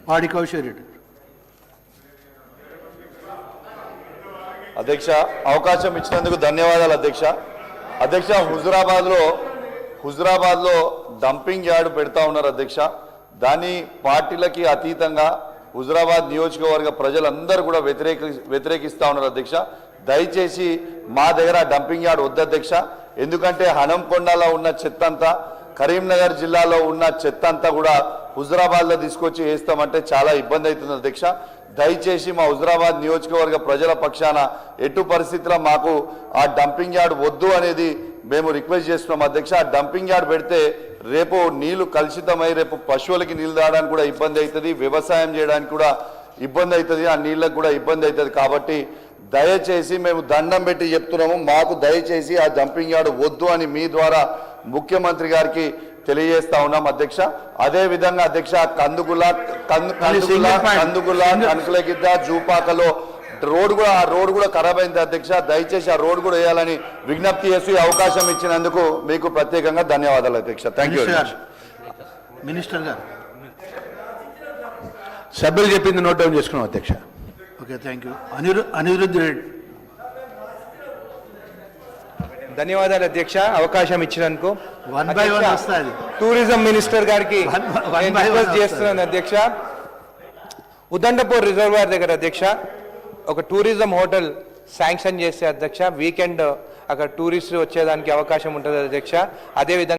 పాడి కౌశల్ రెడ్డి. అధ్యక్ష, అవకాశం ఇచ్చినందుకు ధన్యవాదాలు అధ్యక్ష. అధ్యక్ష, హుజురాబాద్లో డంపింగ్ యార్డ్ పెడతా ఉన్నారు అధ్యక్ష. దాని పార్టీలకి అతీతంగా హుజురాబాద్ నియోజకవర్గ ప్రజలందరూ కూడా వ్యతిరేకిస్తూ ఉన్నారు అధ్యక్ష. దయచేసి మా దగ్గర డంపింగ్ యార్డ్ వద్దు అధ్యక్ష. ఎందుకంటే హనంకొండలో ఉన్న చెత్త అంతా, కరీంనగర్ జిల్లాలో ఉన్న చెత్త అంతా కూడా హుజురాబాద్లో తీసుకొచ్చి వేస్తామంటే చాలా ఇబ్బంది అవుతుంది అధ్యక్ష. దయచేసి మా హుజురాబాద్ నియోజకవర్గ ప్రజల పక్షాన ఎటు పరిస్థితిలో మాకు ఆ డంపింగ్ యార్డ్ వద్దు అనేది మేము రిక్వెస్ట్ చేస్తున్నాం అధ్యక్ష. ఆ డంపింగ్ యార్డ్ పెడితే రేపు నీళ్లు కలుషితమై రేపు పశువులకి నీళ్ళు తాగడానికి కూడా ఇబ్బంది అవుతుంది, వ్యవసాయం చేయడానికి కూడా ఇబ్బంది అవుతుంది, ఆ నీళ్ళకు కూడా ఇబ్బంది అవుతుంది. కాబట్టి దయచేసి మేము దండం పెట్టి చెప్తున్నాము, మాకు దయచేసి ఆ డంపింగ్ యార్డ్ వద్దు అని మీ ద్వారా ముఖ్యమంత్రి గారికి తెలియజేస్తా ఉన్నాం అధ్యక్ష. అదే విధంగా అధ్యక్ష, కందుగుల కనుకలగిద్ద జూపాకలో ఆ రోడ్ కూడా ఖరాబ్ అయింది అధ్యక్ష. దయచేసి ఆ రోడ్ కూడా వేయాలని విజ్ఞప్తి చేసి అవకాశం ఇచ్చినందుకు మీకు ప్రత్యేకంగా ధన్యవాదాలు అధ్యక్ష. Thank you. మినిస్టర్ గారు సభ్యులు చెప్పింది నోట్ డౌన్ చేసుకున్నాం అధ్యక్ష. Okay, thank you. Anirudh Reddy. ధన్యవాదాలు అధ్యక్ష, అవకాశం ఇచ్చినందుకు. టూరిజం మినిస్టర్ గారికి చేస్తున్నాను అధ్యక్ష. ఉదండపూర్ రిజర్వాయర్ దగ్గర అధ్యక్ష ఒక టూరిజం హోటల్ శాంక్షన్ చేస్తే అధ్యక్ష వీకెండ్ అక్కడ టూరిస్టులు వచ్చేదానికి అవకాశం ఉంటుంది అధ్యక్ష. అదేవిధంగా